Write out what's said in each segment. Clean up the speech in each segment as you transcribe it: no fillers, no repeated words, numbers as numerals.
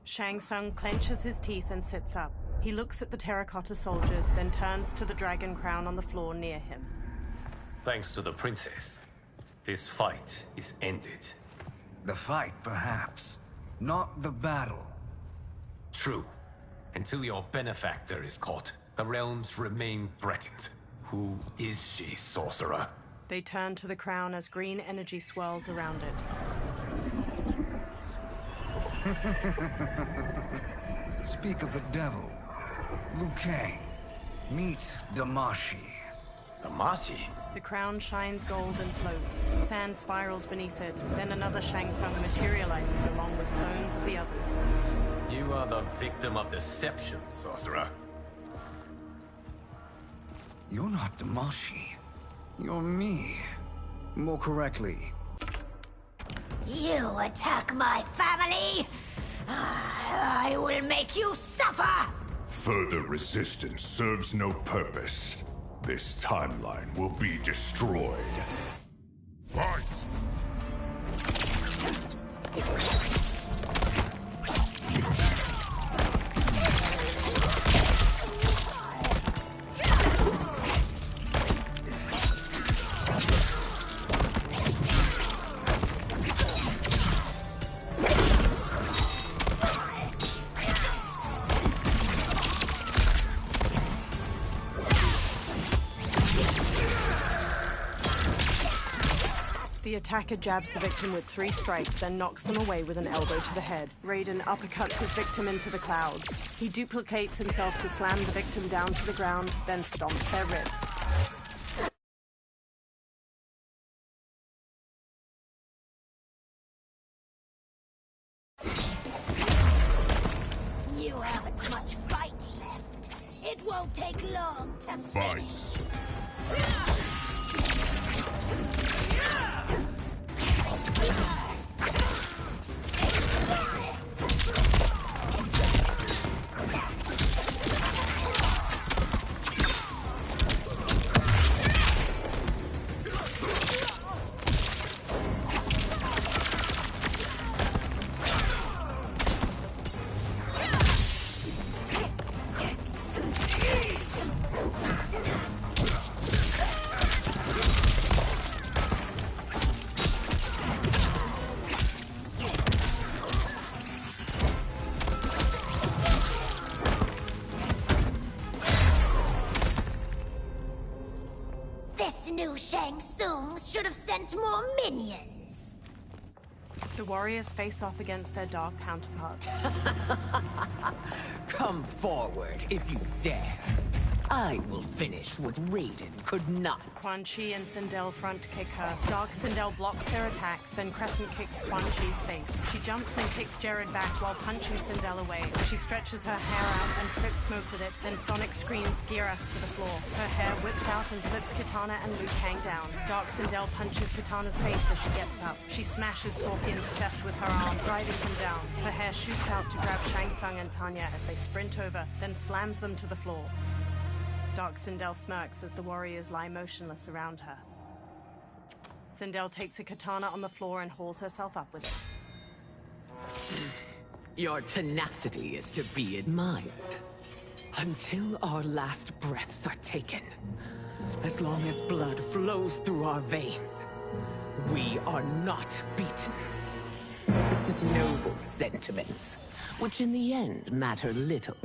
Shang Tsung clenches his teeth and sits up. He looks at the terracotta soldiers, then turns to the dragon crown on the floor near him. Thanks to the princess, this fight is ended. The fight, perhaps. Not the battle. True. Until your benefactor is caught, the realms remain threatened. Who is she, sorcerer? They turn to the crown as green energy swirls around it. Speak of the devil. Liu Kang. Meet Damashi. Damashi? The crown shines gold and floats. Sand spirals beneath it. Then another Shang Tsung materializes along with clones of the others. You are the victim of deception, sorcerer. You're not Damashi. You're me. More correctly. You attack my family? I will make you suffer! Further resistance serves no purpose. This timeline will be destroyed. Fight! The attacker jabs the victim with 3 strikes, then knocks them away with an elbow to the head. Raiden uppercuts his victim into the clouds. He duplicates himself to slam the victim down to the ground, then stomps their ribs. You haven't much fight left. It won't take long to finish. This new Shang Tsung should have sent more minions. The warriors face off against their dark counterparts. Come forward if you dare. I will finish what Raiden could not. Quan Chi and Sindel front kick her. Dark Sindel blocks their attacks, then crescent kicks Quan Chi's face. She jumps and kicks Jared back while punching Sindel away. She stretches her hair out and trips Smoke with it, then Sonic screams Geras to the floor. Her hair whips out and flips Kitana and Liu Kang down. Dark Sindel punches Kitana's face as she gets up. She smashes Scorpion's chest with her arm, driving him down. Her hair shoots out to grab Shang Tsung and Tanya as they sprint over, then slams them to the floor. Dark Sindel smirks as the warriors lie motionless around her. Sindel takes a katana on the floor and hauls herself up with it. Your tenacity is to be admired. Until our last breaths are taken, as long as blood flows through our veins, we are not beaten. Noble sentiments, which in the end matter little.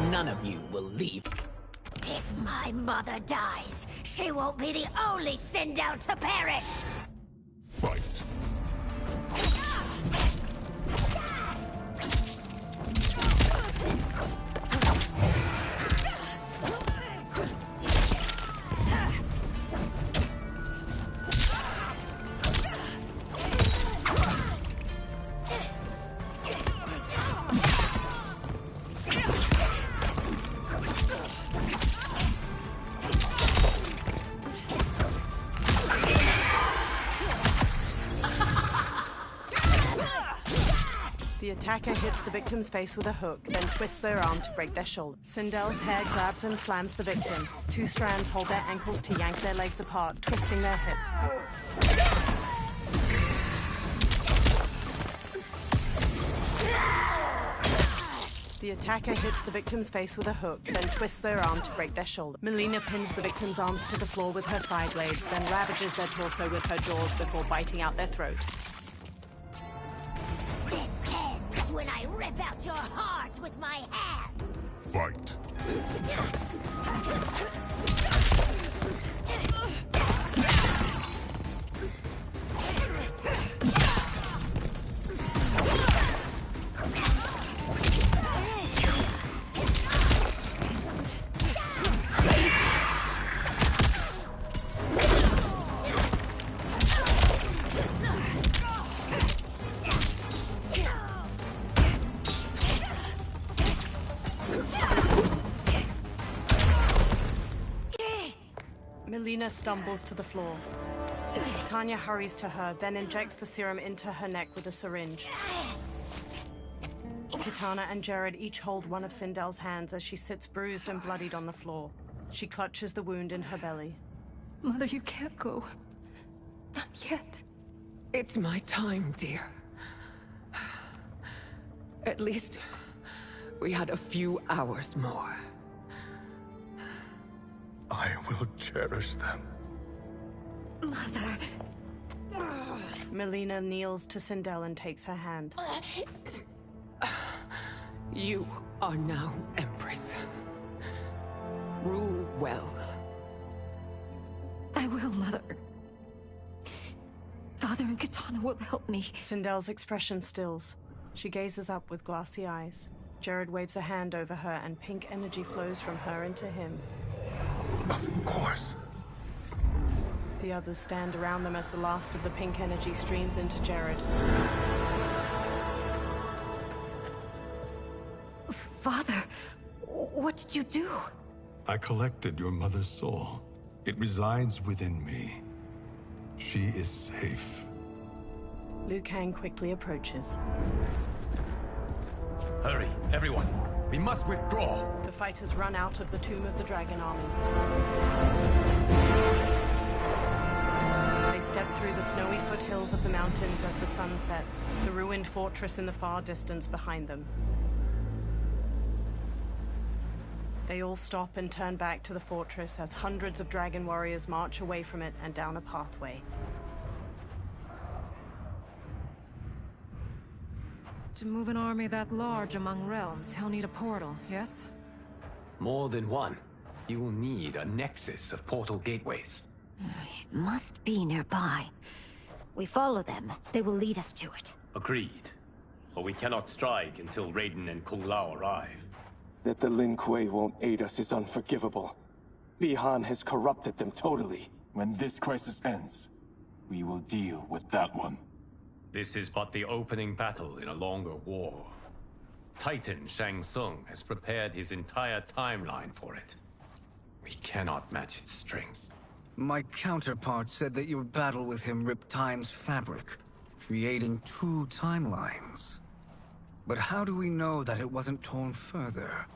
None of you will leave. If my mother dies, she won't be the only Sindel to perish! Fight! The attacker hits the victim's face with a hook, then twists their arm to break their shoulder. Sindel's hair grabs and slams the victim. 2 strands hold their ankles to yank their legs apart, twisting their hips. The attacker hits the victim's face with a hook, then twists their arm to break their shoulder. Melina pins the victim's arms to the floor with her side blades, then ravages their torso with her jaws before biting out their throat. This ends when I rip out your heart with my hands! Fight! Melina stumbles to the floor. Tanya hurries to her, then injects the serum into her neck with a syringe. Kitana and Jared each hold one of Sindel's hands as she sits bruised and bloodied on the floor. She clutches the wound in her belly. Mother, you can't go. Not yet. It's my time, dear. At least we had a few hours more. I will cherish them. Mother... Melina kneels to Sindel and takes her hand. You are now Empress. Rule well. I will, Mother. Father and Kitana will help me. Sindel's expression stills. She gazes up with glassy eyes. Jared waves a hand over her and pink energy flows from her into him. Of course. The others stand around them as the last of the pink energy streams into Jared. Father, what did you do? I collected your mother's soul. It resides within me. She is safe. Liu Kang quickly approaches. Hurry, everyone. We must withdraw. The fighters run out of the Tomb of the Dragon Army. They step through the snowy foothills of the mountains as the sun sets, the ruined fortress in the far distance behind them. They all stop and turn back to the fortress as hundreds of dragon warriors march away from it and down a pathway. To move an army that large among realms, he'll need a portal, yes? More than one. You will need a nexus of portal gateways. It must be nearby. We follow them. They will lead us to it. Agreed. But we cannot strike until Raiden and Kung Lao arrive. That the Lin Kuei won't aid us is unforgivable. Bi-Han has corrupted them totally. When this crisis ends, we will deal with that one. This is but the opening battle in a longer war. Titan Shang Tsung has prepared his entire timeline for it. We cannot match its strength. My counterpart said that your battle with him ripped time's fabric, creating 2 timelines. But how do we know that it wasn't torn further?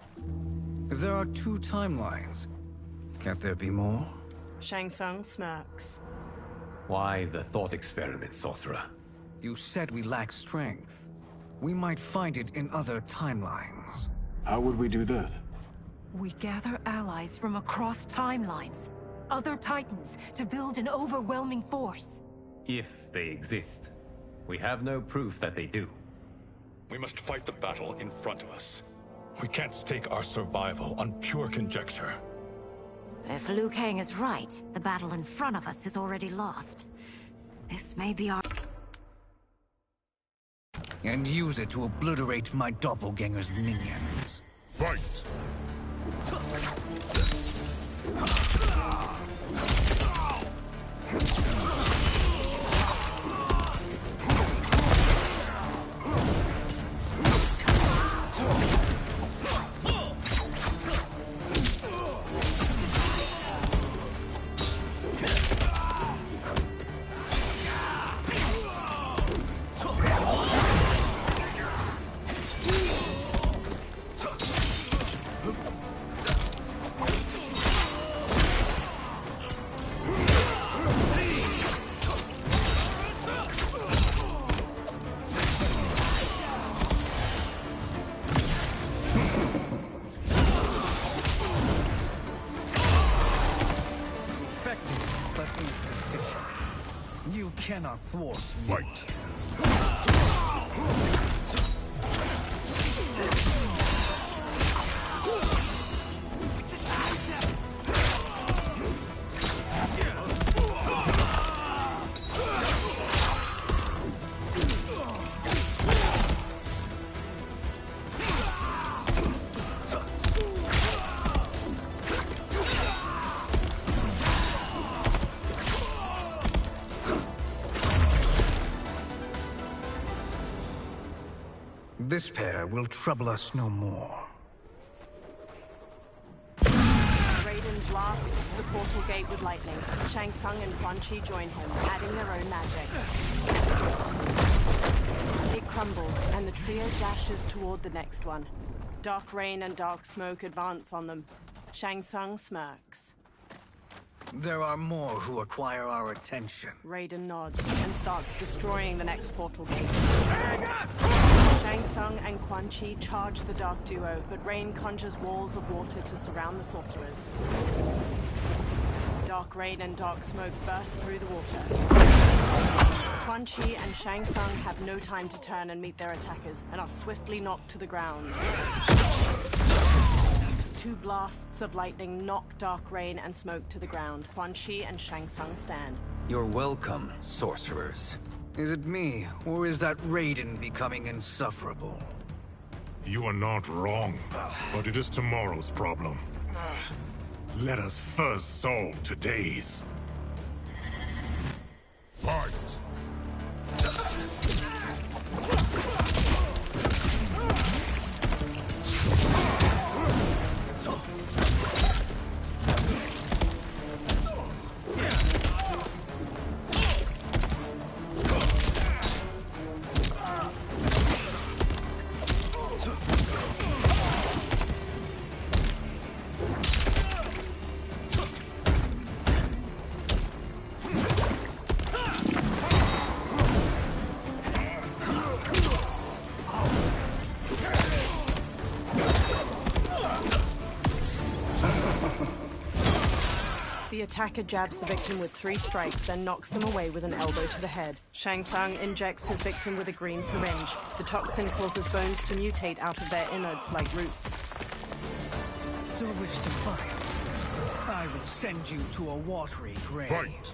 If there are 2 timelines, can't there be more? Shang Tsung smirks. Why the thought experiment, sorcerer? You said we lack strength. We might find it in other timelines. How would we do that? We gather allies from across timelines, other Titans, to build an overwhelming force. If they exist. We have no proof that they do. We must fight the battle in front of us. We can't stake our survival on pure conjecture. If Liu Kang is right, the battle in front of us is already lost. This may be our... And use it to obliterate my doppelganger's minions. Fight! You cannot thwart me. Fight! This pair will trouble us no more. Raiden blasts the portal gate with lightning. Shang Tsung and Quan Chi join him, adding their own magic. It crumbles, and the trio dashes toward the next one. Dark rain and dark smoke advance on them. Shang Tsung smirks. There are more who acquire our attention. Raiden nods and starts destroying the next portal gate. Shang Tsung and Quan Chi charge the dark duo, but Rain conjures walls of water to surround the sorcerers. Dark rain and dark smoke burst through the water. Quan Chi and Shang Tsung have no time to turn and meet their attackers, and are swiftly knocked to the ground. Two blasts of lightning knock dark rain and smoke to the ground. Quan Chi and Shang Tsung stand. You're welcome, sorcerers. Is it me, or is that Raiden becoming insufferable? You are not wrong, but it is tomorrow's problem. Let us first solve today's. Fight! The attacker jabs the victim with 3 strikes, then knocks them away with an elbow to the head. Shang Tsung injects his victim with a green syringe. The toxin causes bones to mutate out of their innards like roots. Still wish to fight? I will send you to a watery grave. Fight!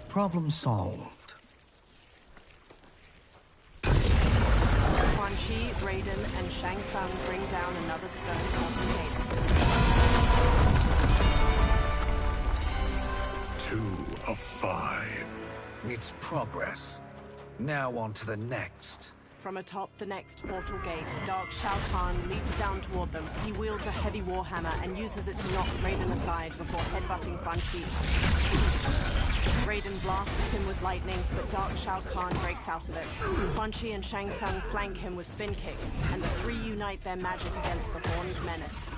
Problem solved. Quan Chi, Raiden, and Shang Tsung bring down another stone portal gate. 2 of 5. It's progress. Now on to the next. From atop the next portal gate, Dark Shao Kahn leaps down toward them. He wields a heavy warhammer and uses it to knock Raiden aside before headbutting Quan Chi. Raiden blasts him with lightning, but Dark Shao Kahn breaks out of it. Quan Chi and Shang Tsung flank him with spin kicks, and the 3 unite their magic against the Horned Menace.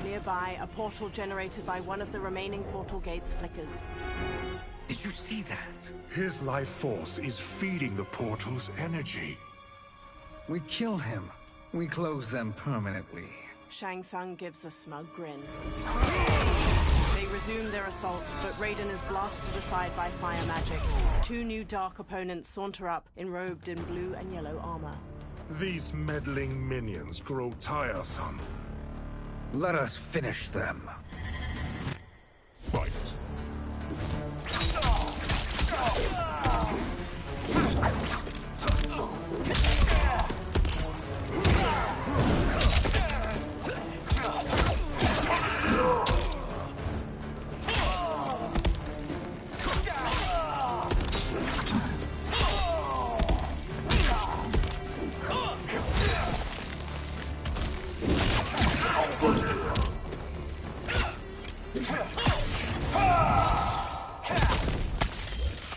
Nearby, a portal generated by one of the remaining portal gates flickers. Did you see that? His life force is feeding the portal's energy. We kill him. We close them permanently. Shang Tsung gives a smug grin. They resume their assault, but Raiden is blasted aside by fire magic. 2 new dark opponents saunter up, enrobed in blue and yellow armor. These meddling minions grow tiresome. Let us finish them.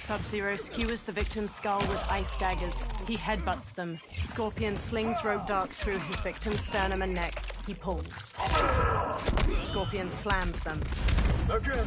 Sub-Zero skewers the victim's skull with ice daggers. He headbutts them. Scorpion slings rope darts through his victim's sternum and neck. He pulls. Scorpion slams them. Again.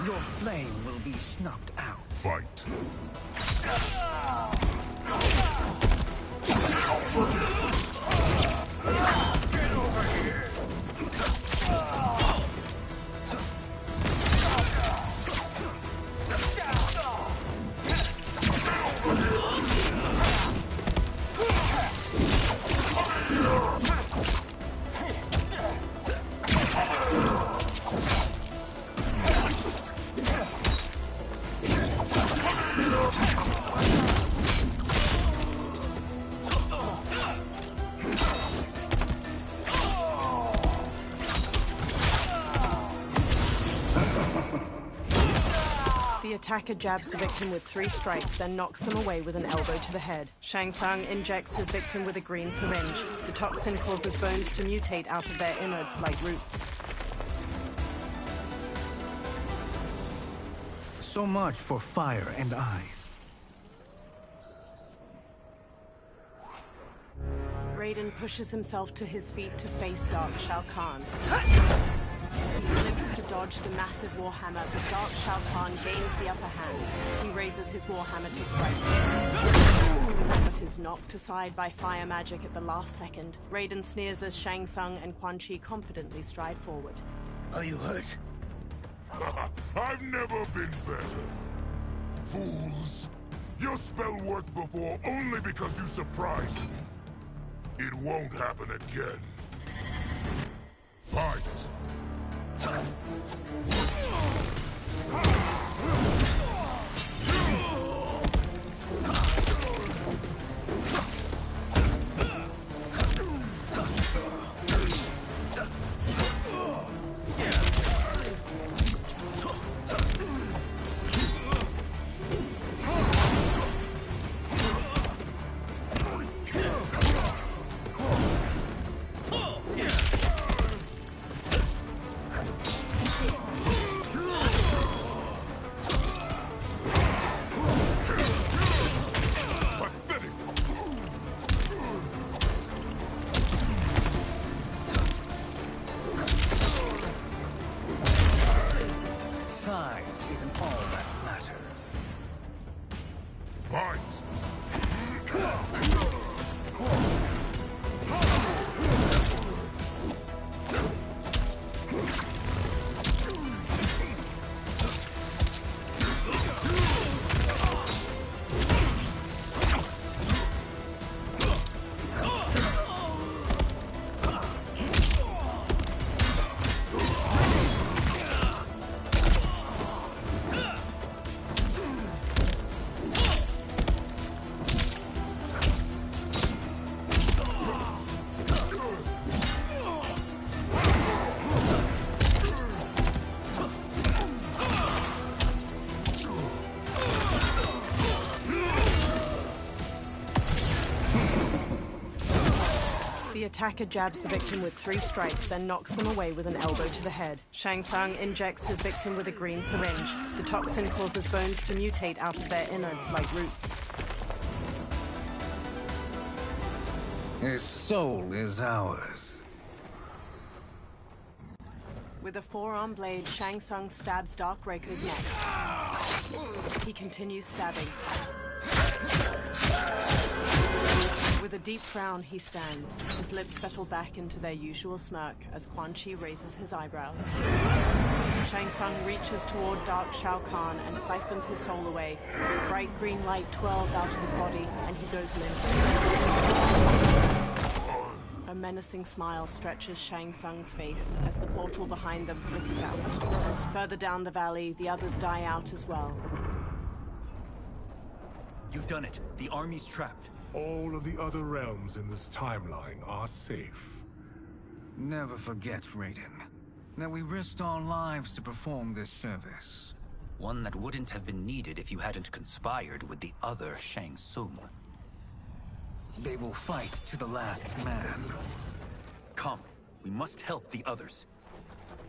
Your flame will be snuffed out. Fight. Get over here. The attacker jabs the victim with 3 strikes, then knocks them away with an elbow to the head. Shang Tsung injects his victim with a green syringe. The toxin causes bones to mutate out of their innards like roots. So much for fire and ice. Raiden pushes himself to his feet to face Dark Shao Kahn. He flips to dodge the massive Warhammer, but Dark Shao Kahn gains the upper hand. He raises his Warhammer to strike, but is knocked aside by fire magic at the last second. Raiden sneers as Shang Tsung and Quan Chi confidently stride forward. Are you hurt? I've never been better. Fools. Your spell worked before only because you surprised me. It won't happen again. Fight! Size isn't all that matters. Fight! The attacker jabs the victim with 3 strikes, then knocks them away with an elbow to the head. Shang Tsung injects his victim with a green syringe. The toxin causes bones to mutate out of their innards like roots. His soul is ours. With a forearm blade, Shang Tsung stabs Darkbreaker's neck. He continues stabbing. With a deep frown, he stands. His lips settle back into their usual smirk as Quan Chi raises his eyebrows. Shang Tsung reaches toward Dark Shao Kahn and siphons his soul away. Bright green light twirls out of his body, and he goes limp. A menacing smile stretches Shang Tsung's face as the portal behind them flickers out. Further down the valley, the others die out as well. You've done it. The army's trapped. All of the other realms in this timeline are safe. Never forget, Raiden, that we risked our lives to perform this service. One that wouldn't have been needed if you hadn't conspired with the other Shang Tsung. They will fight to the last man. Come, we must help the others.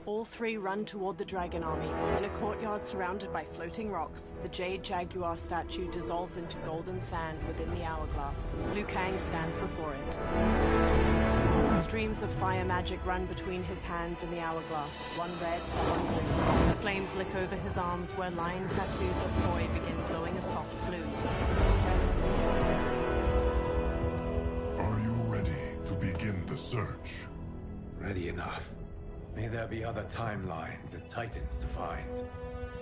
All three run toward the Dragon Army. In a courtyard surrounded by floating rocks, the Jade Jaguar statue dissolves into golden sand within the hourglass. Liu Kang stands before it. Streams of fire magic run between his hands and the hourglass, one red, one blue. The flames lick over his arms where line tattoos of Koi begin glowing a soft blue. Are you ready to begin the search? Ready enough. May there be other timelines and titans to find.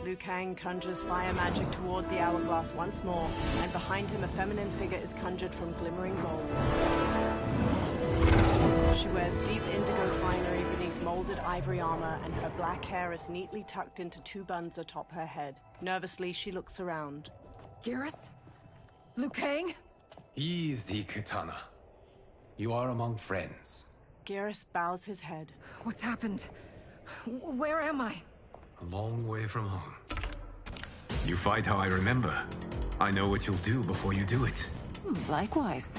Liu Kang conjures fire magic toward the hourglass once more, and behind him a feminine figure is conjured from glimmering gold. She wears deep indigo finery beneath molded ivory armor, and her black hair is neatly tucked into two buns atop her head. Nervously, she looks around. Garrus? Liu Kang? Easy, Katana. You are among friends. Garrus bows his head. What's happened? Where am I? A long way from home. You fight how I remember. I know what you'll do before you do it. Likewise.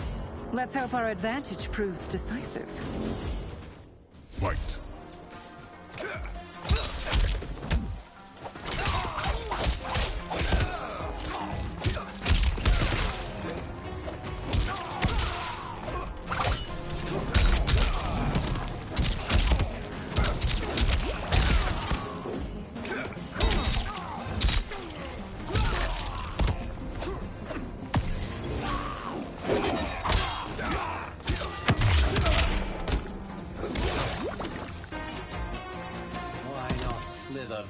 Let's hope our advantage proves decisive. Fight!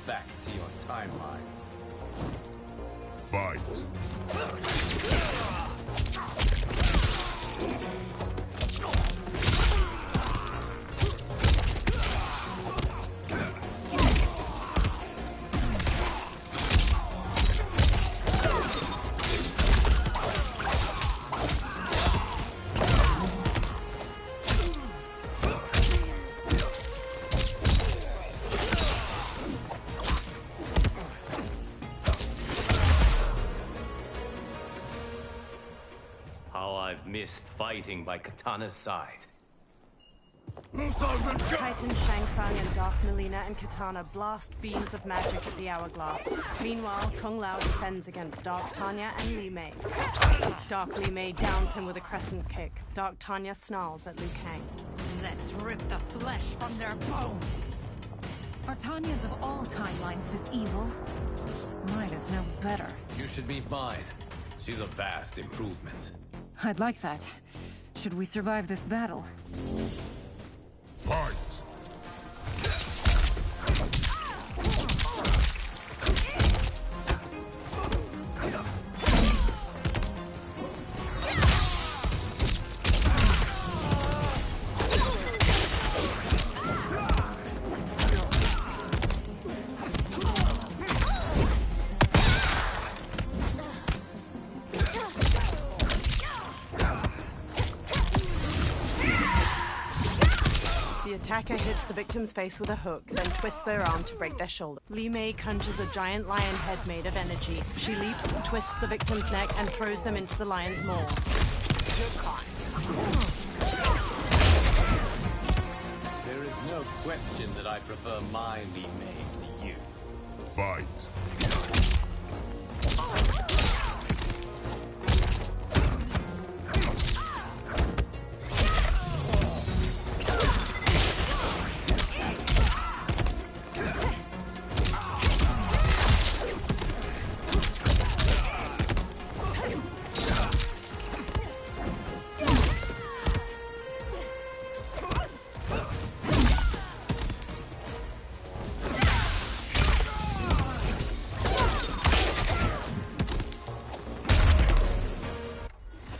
Back to your timeline. Fight. Missed fighting by Katana's side. Titan Shang Tsung and Dark Mileena and Katana blast beams of magic at the hourglass. Meanwhile, Kung Lao defends against Dark Tanya and Li Mei. Dark Li Mei downs him with a crescent kick. Dark Tanya snarls at Liu Kang. Let's rip the flesh from their bones! Are Tanyas of all timelines this evil? Mine is no better. You should meet mine. She's a vast improvement. I'd like that. Should we survive this battle? Fight! Attacker hits the victim's face with a hook, then twists their arm to break their shoulder. Li Mei conjures a giant lion head made of energy. She leaps, twists the victim's neck, and throws them into the lion's maw. There is no question that I prefer my Li Mei to you. Fight!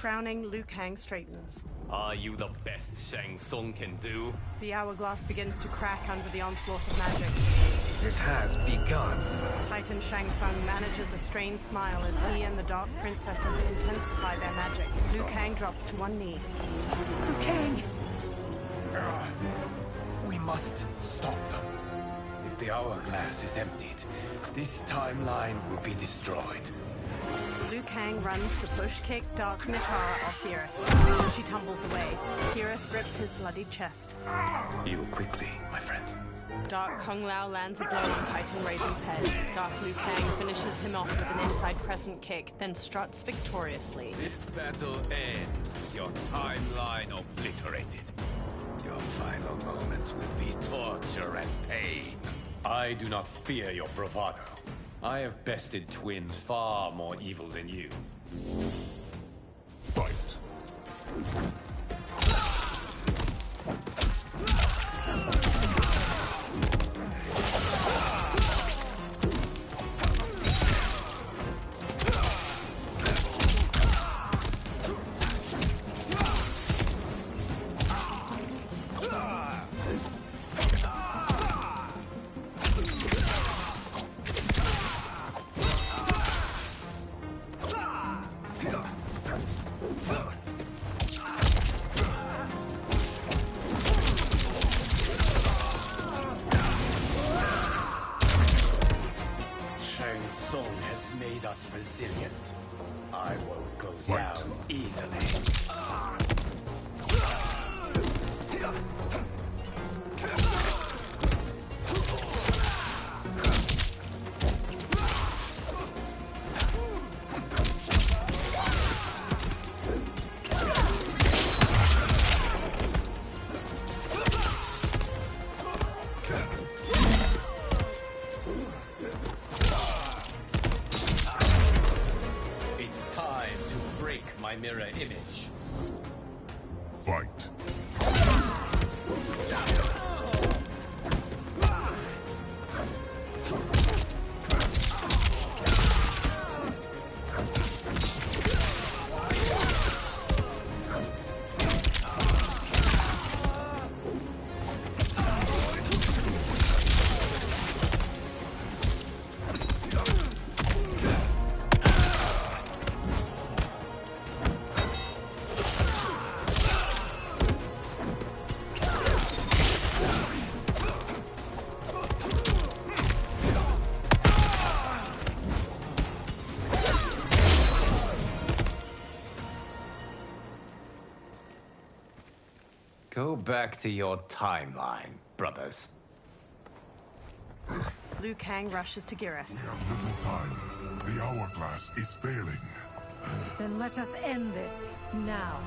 Frowning, Liu Kang straightens. Are you the best Shang Tsung can do? The hourglass begins to crack under the onslaught of magic. It has begun. Titan Shang Tsung manages a strained smile as he and the Dark Princesses intensify their magic. Liu Kang drops to one knee. Liu Kang! We must stop them. If the hourglass is emptied, this timeline will be destroyed. Liu Kang runs to push kick Dark Nitara off Geras. She tumbles away. Geras grips his bloodied chest. Heal quickly, my friend. Dark Kung Lao lands a blow on Titan Raiden's head. Dark Liu Kang finishes him off with an inside crescent kick, then struts victoriously. This battle ends. Your timeline obliterated. Your final moments will be torture and pain. I do not fear your bravado. I have bested twins far more evil than you. Fight. Resilient. I won't go down easily. My mirror image. Fight. Go back to your timeline, brothers. Liu Kang rushes to Geras. We have little time. The hourglass is failing. Then let us end this, now.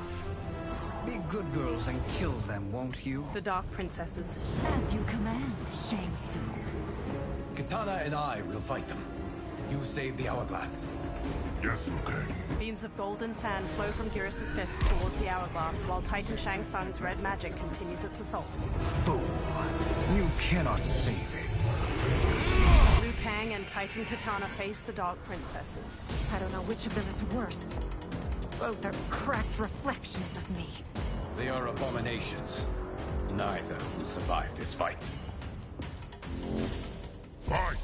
Be good girls and kill them, won't you? The Dark Princesses. As you command, Shang Tsung. Katana and I will fight them. You save the hourglass. Yes, Liu Kang. Beams of golden sand flow from Geras' fist towards the hourglass, while Titan Shang Tsung's red magic continues its assault. Fool! You cannot save it. Liu Kang and Titan Katana face the Dark Princesses. I don't know which of them is worse. Both are cracked reflections of me. They are abominations. Neither will survive this fight. Fight!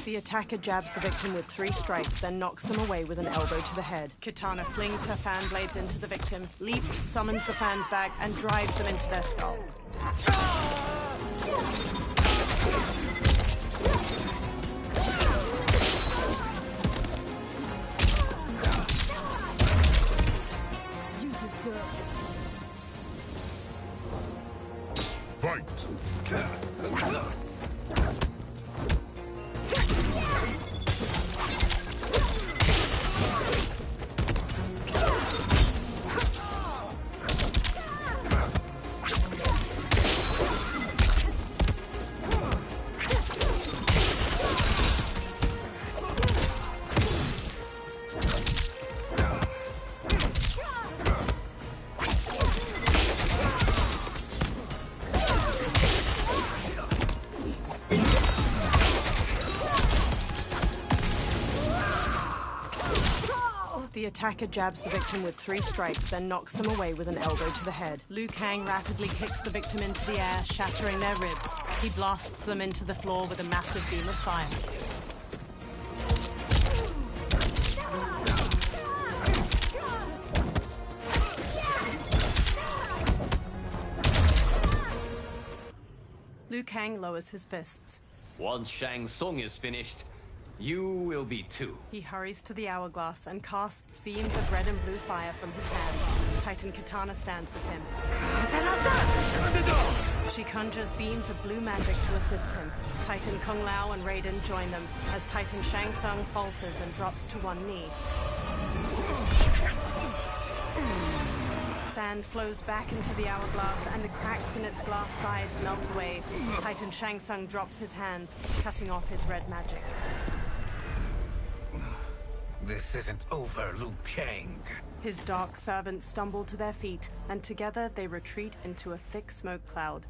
The attacker jabs the victim with 3 strikes, then knocks them away with an elbow to the head. Katana flings her fan blades into the victim, leaps, summons the fans back, and drives them into their skull. You deserve it. Fight! The attacker jabs the victim with 3 strikes, then knocks them away with an elbow to the head. Liu Kang rapidly kicks the victim into the air, shattering their ribs. He blasts them into the floor with a massive beam of fire. Liu Kang lowers his fists. Once Shang Tsung is finished, you will be too. He hurries to the hourglass and casts beams of red and blue fire from his hands. Titan Katana stands with him. She conjures beams of blue magic to assist him. Titan Kung Lao and Raiden join them as Titan Shang Tsung falters and drops to one knee. Sand flows back into the hourglass and the cracks in its glass sides melt away. Titan Shang Tsung drops his hands, cutting off his red magic. This isn't over, Liu Kang. His dark servants stumble to their feet, and together they retreat into a thick smoke cloud.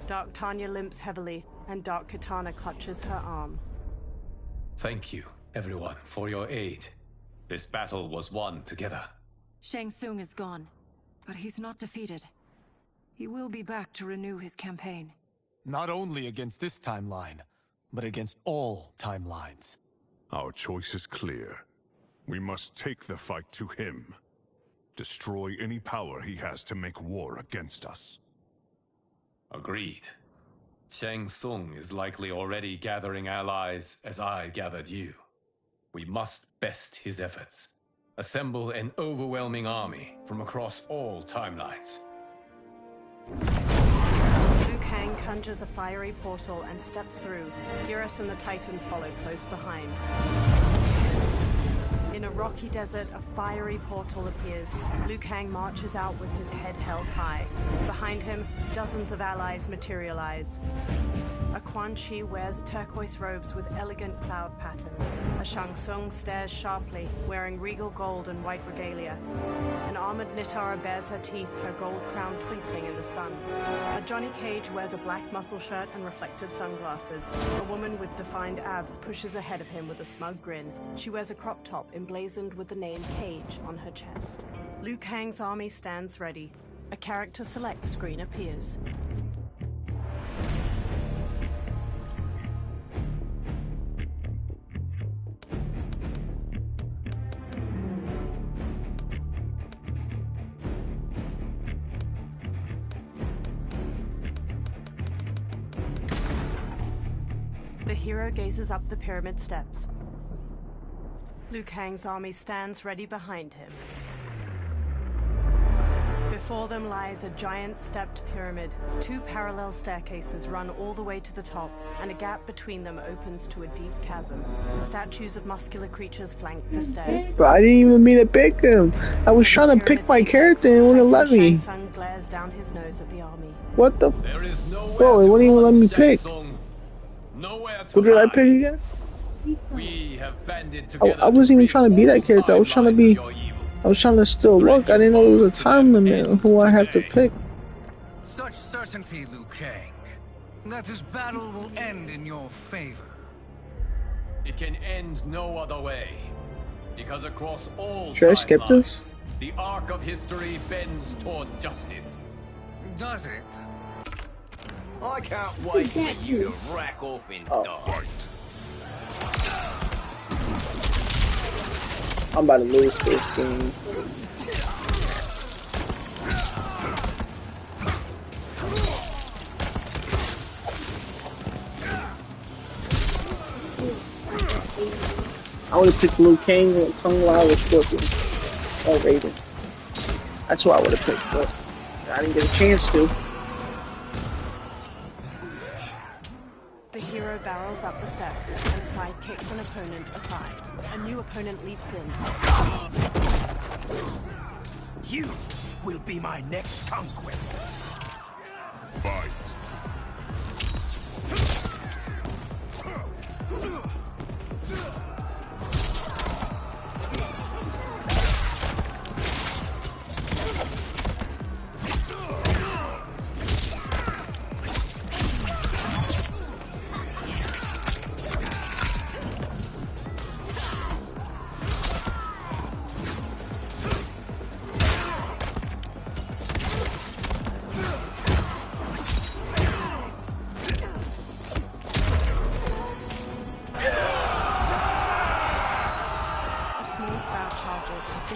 Dark Tanya limps heavily, and Dark Katana clutches her arm. Thank you, everyone, for your aid. This battle was won together. Shang Tsung is gone, but he's not defeated. He will be back to renew his campaign. Not only against this timeline, but against all timelines. Our choice is clear. We must take the fight to him. Destroy any power he has to make war against us. Agreed. Shang Tsung is likely already gathering allies as I gathered you. We must best his efforts. Assemble an overwhelming army from across all timelines. Liu Kang conjures a fiery portal and steps through. Geras and the Titans follow close behind. In a rocky desert, a fiery portal appears. Liu Kang marches out with his head held high. Behind him, dozens of allies materialize. A Quan Chi wears turquoise robes with elegant cloud patterns. A Shang Tsung stares sharply, wearing regal gold and white regalia. An armored Nitara bares her teeth, her gold crown twinkling in the sun. A Johnny Cage wears a black muscle shirt and reflective sunglasses. A woman with defined abs pushes ahead of him with a smug grin. She wears a crop top emblazoned with the name Cage on her chest. Liu Kang's army stands ready. A character select screen appears. The hero gazes up the pyramid steps. Liu Kang's army stands ready behind him. Before them lies a giant stepped pyramid. 2 parallel staircases run all the way to the top, and a gap between them opens to a deep chasm. Statues of muscular creatures flank the stairs. But I didn't even mean to pick him. I was trying to pick my character and it wouldn't let me. Shang Tsung glares down his nose at the army. What the? Bro, it wouldn't even let me pick. Who did I pick again? We have banded I wasn't even trying to be that character. I was trying to still look. I didn't know there was a time limit on who I have to pick. Such certainty, Liu Kang, that this battle will end in your favor. It can end no other way. Because across all Should I skip this? the arc of history bends toward justice. Does it? I can't wait for you to rack off and die. I'm about to lose this game. I would have picked Liu Kang, Kung Lao, or Scorpion, or Raiden. That's who I would have picked, but I didn't get a chance to. The hero barrels up the steps and side kicks an opponent aside. A new opponent leaps in. You will be my next conquest. Fight.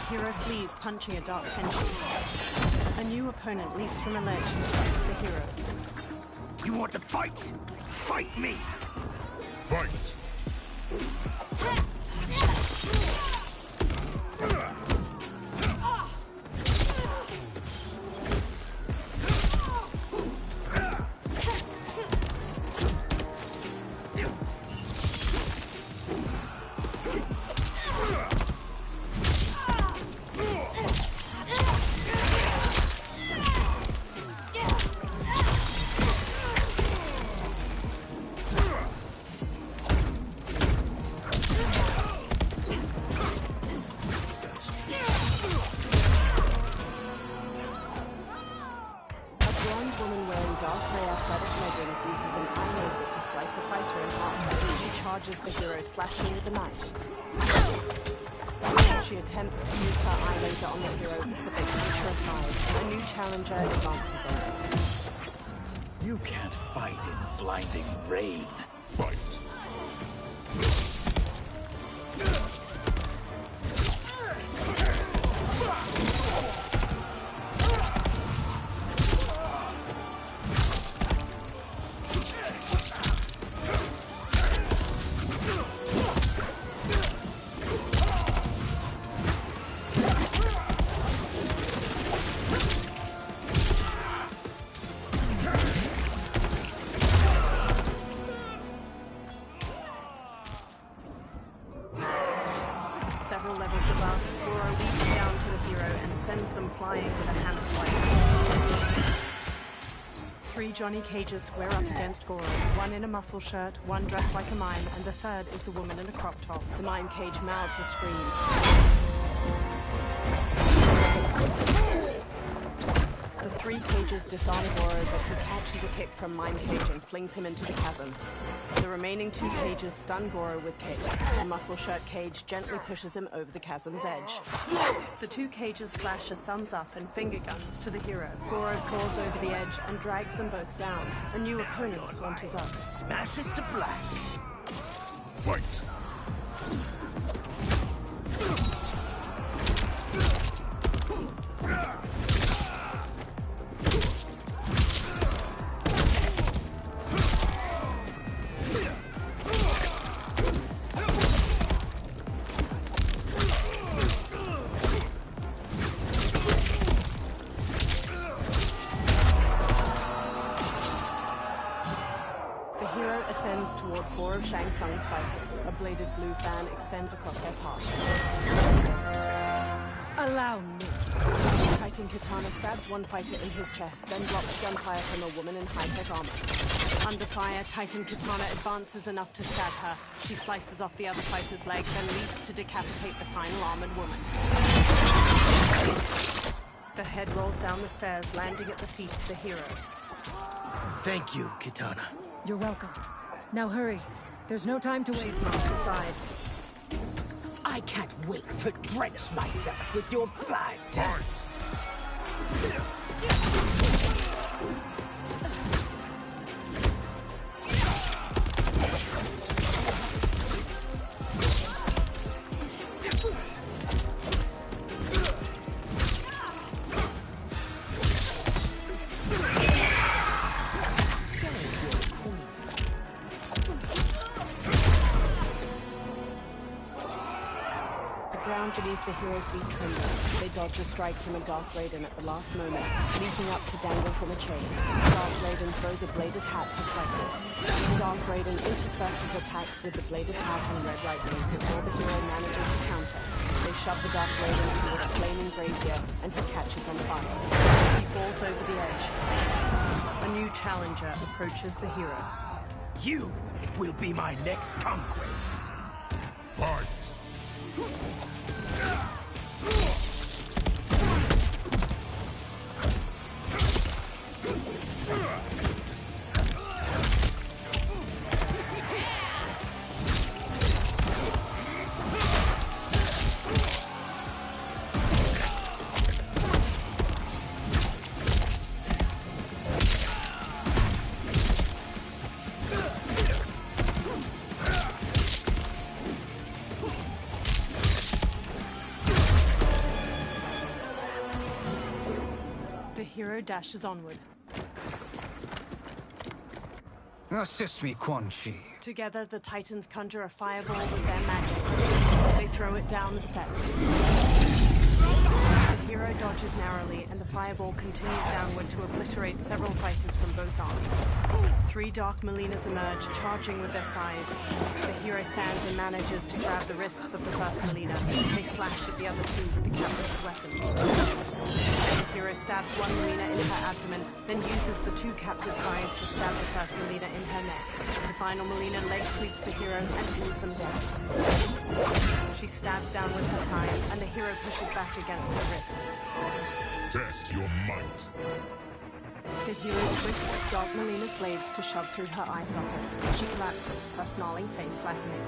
hero flees, punching a dark Kenshi. A new opponent leaps from a ledge and strikes the hero. You want to fight? Fight me! Fight! The hero, slashing with the knife. She attempts to use her eye laser on the hero, but they push her aside. A new challenger advances on her. You can't fight in blinding rain. Fight! Several levels above, Goro leaps down to the hero and sends them flying with a hand swipe. 3 Johnny Cages square up against Goro. One in a muscle shirt, one dressed like a mime, and the third is the woman in a crop top. The mime cage mouths a scream. The 3 cages disarm Goro, but he catches a kick from Mime Cage and flings him into the chasm. The remaining 2 cages stun Goro with kicks. The muscle shirt cage gently pushes him over the chasm's edge. The 2 cages flash a thumbs up and finger guns to the hero. Goro claws over the edge and drags them both down. A new opponent saunters up. Smashes to black. Fight! Toward 4 of Shang Tsung's fighters. A bladed blue fan extends across their path. Allow me. Titan Katana stabs one fighter in his chest, then blocks gunfire from a woman in high-tech armor. Under fire, Titan Katana advances enough to stab her. She slices off the other fighter's leg, then leaps to decapitate the final armored woman. The head rolls down the stairs, landing at the feet of the hero. Thank you, Kitana. You're welcome. Now hurry. There's no time to waste. Knocked aside. I can't wait to drench myself with your blood. Beneath the hero's feet trembles. They dodge a strike from a Dark Raiden at the last moment, leaping up to dangle from a chain. Dark Raiden throws a bladed hat to slice it. Dark Raiden intersperses attacks with the bladed hat and red lightning before the hero manages to counter. They shove the Dark Raiden towards flaming brazier, and he catches on fire. He falls over the edge. A new challenger approaches the hero. You will be my next conquest. Fight! hero dashes onward. Assist me, Quan Chi. Together, the Titans conjure a fireball with their magic. They throw it down the steps. The hero dodges narrowly, and the fireball continues downward to obliterate several fighters from both arms. 3 Dark Molinas emerge, charging with their size. The hero stands and manages to grab the wrists of the first Molina. They slash at the other 2 with the captive's weapons. The hero stabs one Molina in her abdomen, then uses the 2 captive sides to stab the first Molina in her neck. The final Molina leg sweeps the hero and pins them down. She stabs down with her sides, and the hero pushes back against her wrists. Test your might. The hero twists Dark Molina's blades to shove through her eye sockets. She collapses, her snarling face slackening.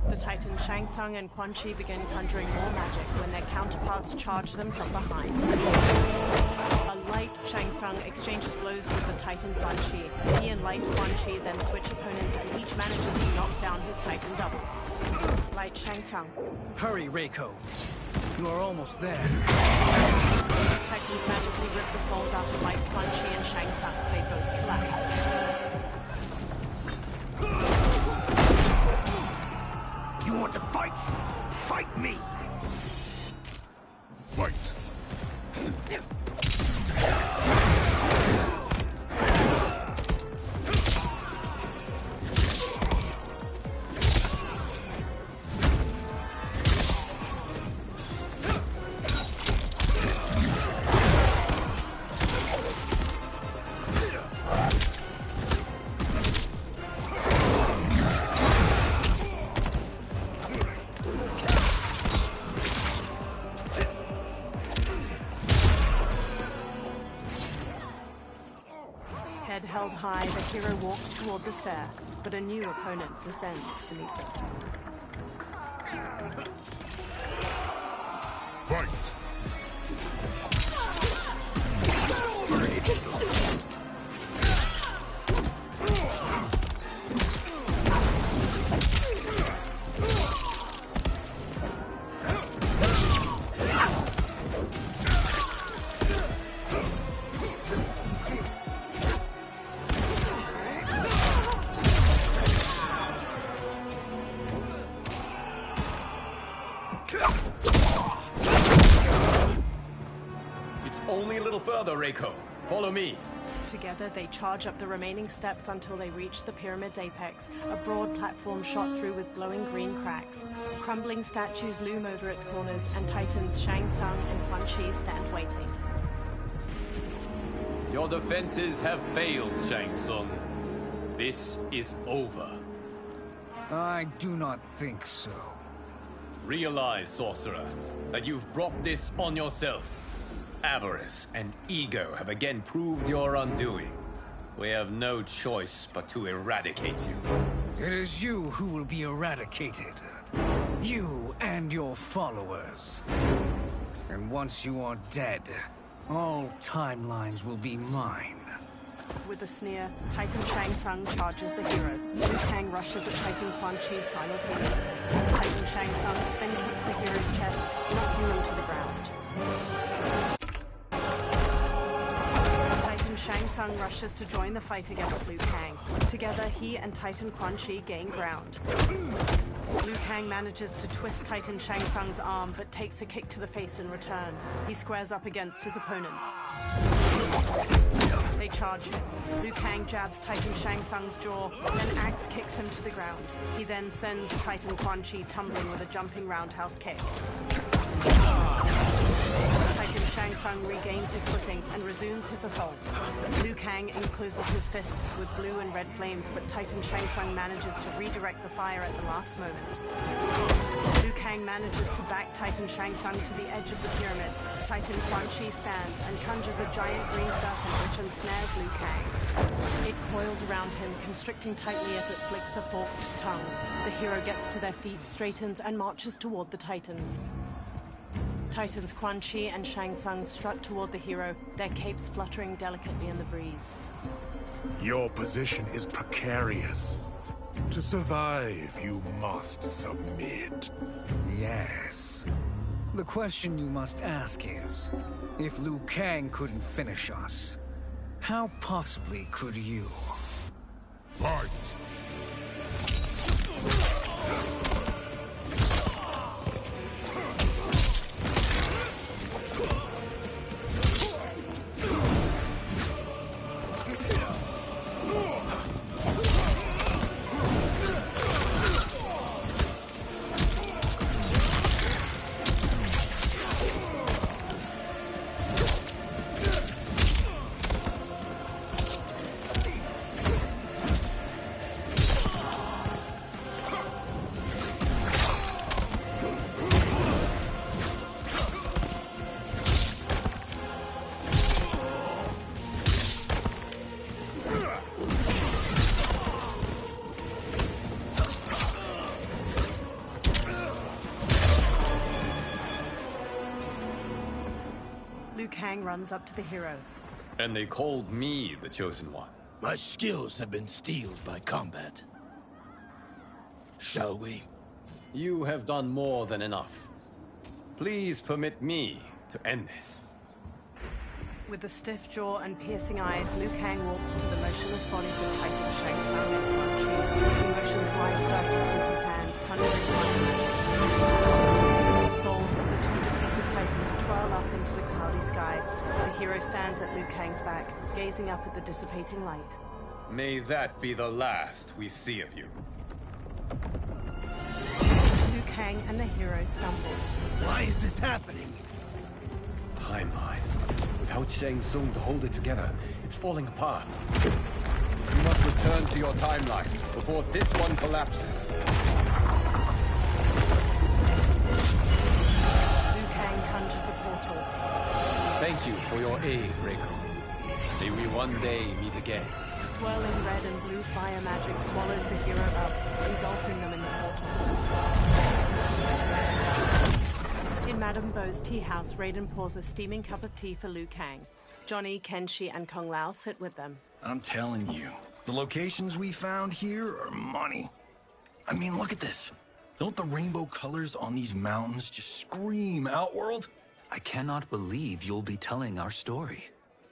The Titan Shang Tsung and Quan Chi begin conjuring more magic when their counterparts charge them from behind. A light Shang Tsung exchanges blows with the Titan Quan Chi. He and light Quan Chi then switch opponents, and each manages to knock down his Titan double. Light Shang Tsung. Hurry, Reiko. You are almost there. The Titans magically rip the souls out of light Quan Chi and Shang Tsung. They both collapse. You want to fight? Fight me! Fight! Head held high, the hero walks toward the stair, but a new opponent descends to meet them. Fight! It's only a little further, Reiko. Follow me. Together, they charge up the remaining steps until they reach the pyramid's apex, a broad platform shot through with glowing green cracks. Crumbling statues loom over its corners, and Titans Shang Tsung and Quan Chi stand waiting. Your defenses have failed, Shang Tsung. This is over. I do not think so. Realize, sorcerer, that you've brought this on yourself. Avarice and ego have again proved your undoing. We have no choice but to eradicate you. It is you who will be eradicated. You and your followers. And once you are dead, all timelines will be mine. With a sneer, Titan Shang Tsung charges the hero. Liu Kang rushes at Titan Quan Chi simultaneously. Titan Shang Tsung spin kicks the hero's chest, knocking him to the ground. Titan Shang Tsung rushes to join the fight against Liu Kang. Together, he and Titan Quan Chi gain ground. Liu Kang manages to twist Titan Shang Tsung's arm, but takes a kick to the face in return. He squares up against his opponents. They charge him. Liu Kang jabs Titan Shang Tsung's jaw, then axe kicks him to the ground. He then sends Titan Quan Chi tumbling with a jumping roundhouse kick. Titan Shang Tsung regains his footing and resumes his assault. Liu Kang encloses his fists with blue and red flames, but Titan Shang Tsung manages to redirect the fire at the last moment. Liu Kang manages to back Titan Shang Tsung to the edge of the pyramid. Titan Quan Chi stands and conjures a giant green serpent which ensnares Liu Kang. It coils around him, constricting tightly as it flicks a forked tongue. The hero gets to their feet, straightens, and marches toward the Titans. Titans Quan Chi and Shang Tsung strut toward the hero, their capes fluttering delicately in the breeze. Your position is precarious. To survive, you must submit. Yes. The question you must ask is, if Liu Kang couldn't finish us, how possibly could you? Fight! Liu Kang runs up to the hero. And they called me the Chosen One. My skills have been steeled by combat. Shall we? You have done more than enough. Please permit me to end this. With a stiff jaw and piercing eyes, Liu Kang walks to the motionless body of the Titan Shang Tsung and Quan Chi. He motions wide circles with his hands, thundering. The souls of the two defeated Titans twirl up into the cloudy sky. The hero stands at Liu Kang's back, gazing up at the dissipating light. May that be the last we see of you. Liu Kang and the hero stumble. Why is this happening? Timeline. Without Shang Tsung to hold it together, it's falling apart. You must return to your timeline before this one collapses. Liu Kang conjures a portal. Thank you for your aid, Reiko. May we one day meet again. Swirling red and blue fire magic swallows the hero up, engulfing them in the portal. In Madame Beau's tea house, Raiden pours a steaming cup of tea for Liu Kang. Johnny, Kenshi, and Kung Lao sit with them. I'm telling you, the locations we found here are money. I mean, look at this. Don't the rainbow colors on these mountains just scream Outworld? I cannot believe you'll be telling our story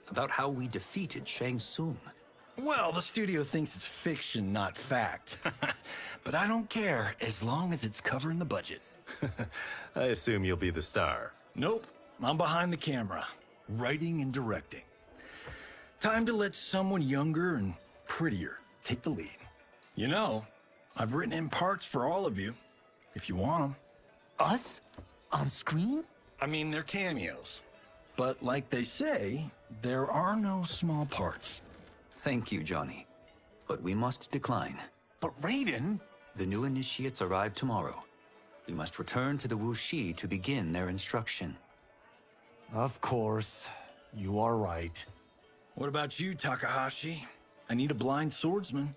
about how we defeated Shang Tsung. Well, the studio thinks it's fiction, not fact. But I don't care, as long as it's covering the budget. I assume you'll be the star. Nope, I'm behind the camera, writing and directing. Time to let someone younger and prettier take the lead. You know, I've written in parts for all of you, if you want them. Us? On screen? I mean, they're cameos. But like they say, there are no small parts. Thank you, Johnny. But we must decline. But Raiden? The new initiates arrive tomorrow. We must return to the Wuxi to begin their instruction. Of course. You are right. What about you, Takahashi? I need a blind swordsman.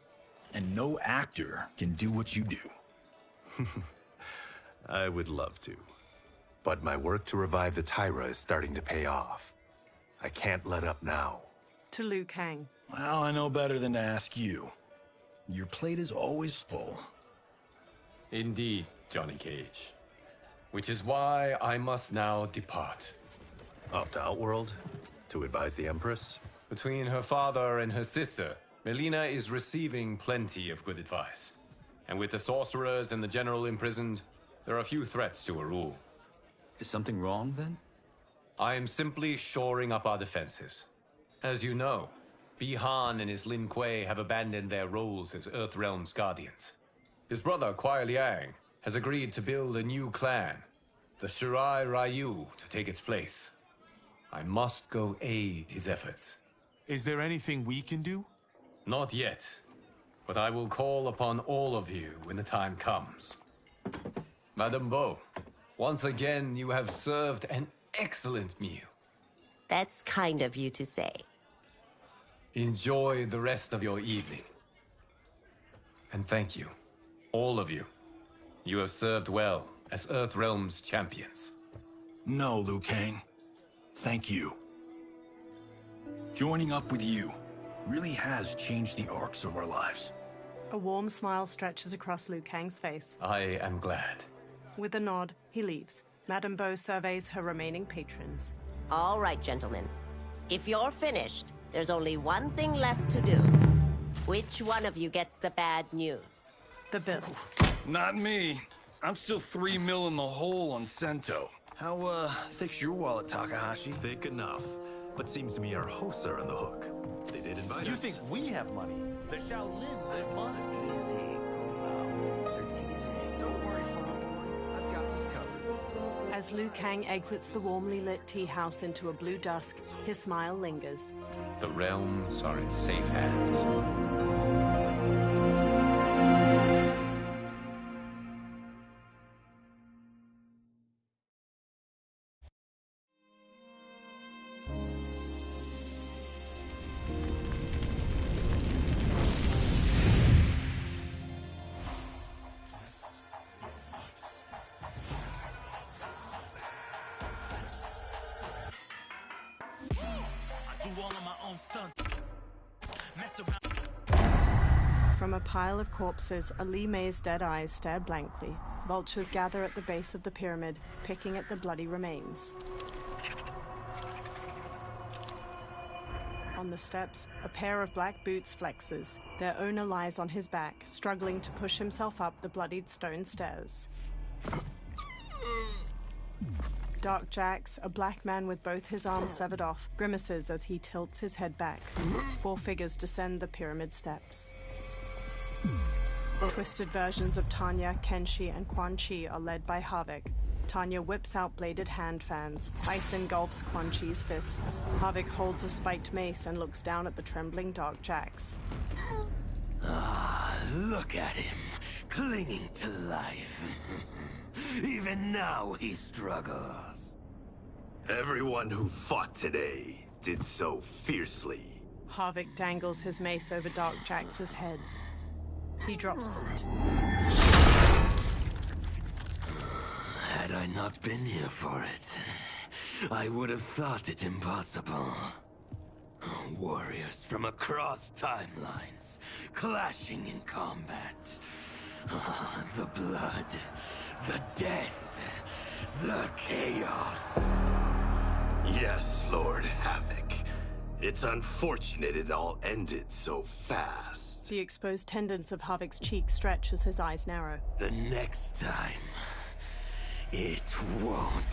And no actor can do what you do. I would love to. But my work to revive the Tyra is starting to pay off. I can't let up now. To Liu Kang. Well, I know better than to ask you. Your plate is always full. Indeed, Johnny Cage. Which is why I must now depart. Off to Outworld? To advise the Empress? Between her father and her sister, Melina is receiving plenty of good advice. And with the sorcerers and the general imprisoned, there are few threats to her rule. Is something wrong, then? I am simply shoring up our defenses. As you know, Bi-Han and his Lin Kuei have abandoned their roles as Earthrealm's guardians. His brother, Kuai Liang, has agreed to build a new clan, the Shirai Ryu, to take its place. I must go aid his efforts. Is there anything we can do? Not yet, but I will call upon all of you when the time comes. Madame Beau, once again you have served an excellent meal. That's kind of you to say. Enjoy the rest of your evening. And thank you, all of you. You have served well as Earthrealm's champions. No, Liu Kang. Thank you. Joining up with you really has changed the arcs of our lives. A warm smile stretches across Liu Kang's face. I am glad. With a nod, he leaves. Madame Beau surveys her remaining patrons. All right, gentlemen. If you're finished, there's only one thing left to do. Which one of you gets the bad news? The bill. Not me. I'm still 3 mil in the hole on Sento. How, thick's your wallet, Takahashi? Thick enough. But seems to me our hosts are on the hook. They did invite us. You think we have money? The Shaolin live modestly. Don't worry, Fondor. I've got this covered. As Liu Kang exits the warmly lit tea house into a blue dusk, his smile lingers. The realms are in safe hands. From a pile of corpses, Ali May's dead eyes stare blankly. Vultures gather at the base of the pyramid, picking at the bloody remains. On the steps, a pair of black boots flexes. Their owner lies on his back, struggling to push himself up the bloodied stone stairs. Dark Jax, a black man with both his arms severed off, grimaces as he tilts his head back. 4 figures descend the pyramid steps. Twisted versions of Tanya, Kenshi, and Quan Chi are led by Havik. Tanya whips out bladed hand fans. Ice engulfs Quan Chi's fists. Havik holds a spiked mace and looks down at the trembling Dark Jax. Ah, look at him, clinging to life. Even now he struggles. Everyone who fought today did so fiercely. Havik dangles his mace over Dark Jax's head. He drops it. Had I not been here for it, I would have thought it impossible. Warriors from across timelines, clashing in combat. The blood, the death, the chaos. Yes, Lord Havoc. It's unfortunate it all ended so fast. The exposed tendons of Havik's cheek stretch as his eyes narrow. The next time, it won't.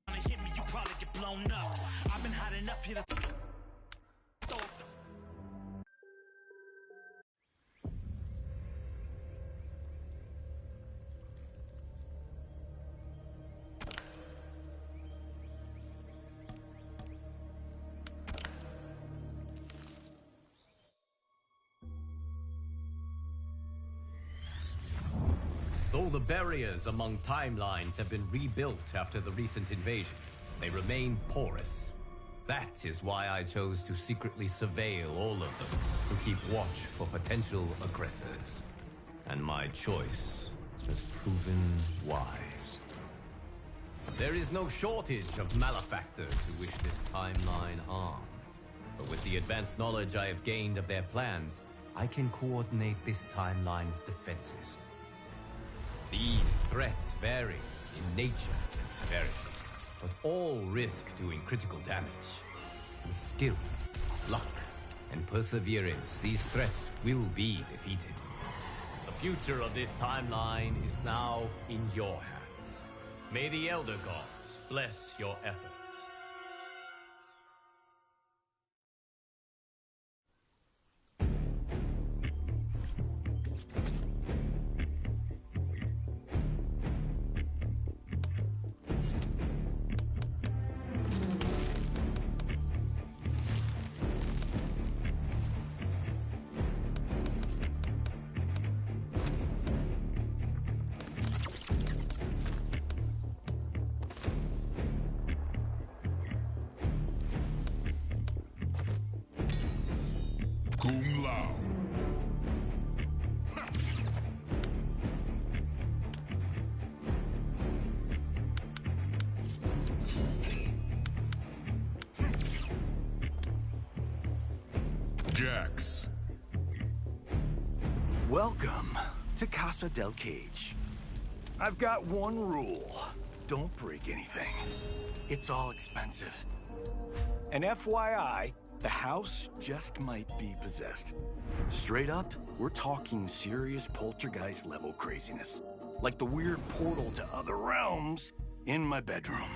Hit me, you probably get blown up. I've been hot enough here to... Though the barriers among timelines have been rebuilt after the recent invasion, they remain porous. That is why I chose to secretly surveil all of them, to keep watch for potential aggressors. And my choice has proven wise. There is no shortage of malefactors who wish this timeline harm. But with the advanced knowledge I have gained of their plans, I can coordinate this timeline's defenses. These threats vary in nature and severity, but all risk doing critical damage. With skill, luck, and perseverance, these threats will be defeated. The future of this timeline is now in your hands. May the Elder Gods bless your efforts. Kung Lao. Jax. Welcome to Casa del Cage. I've got one rule. Don't break anything. It's all expensive. And FYI, the house just might be possessed. Straight up, we're talking serious poltergeist-level craziness. Like the weird portal to other realms in my bedroom.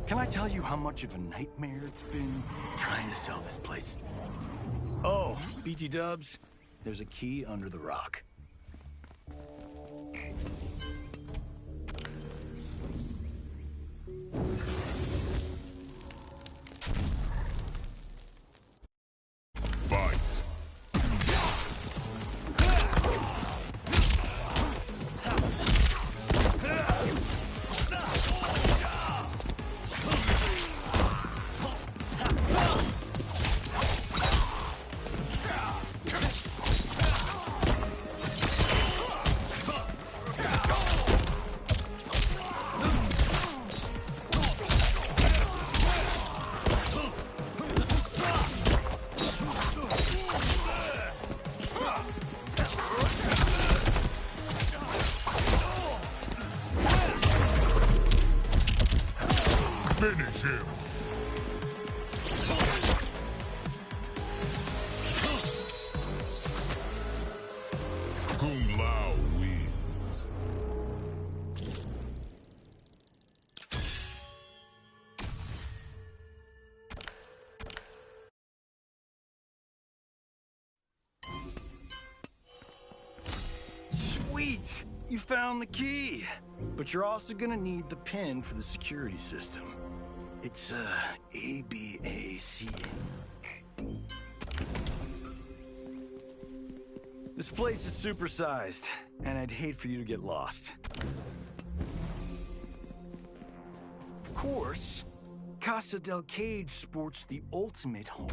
Can I tell you how much of a nightmare it's been trying to sell this place? Oh, BT Dubs, there's a key under the rock. Fight. Finish him. Kung Lao wins. Sweet! You found the key! But you're also gonna need the pin for the security system. It's, ABAC. This place is supersized, and I'd hate for you to get lost. Of course, Casa del Cage sports the ultimate home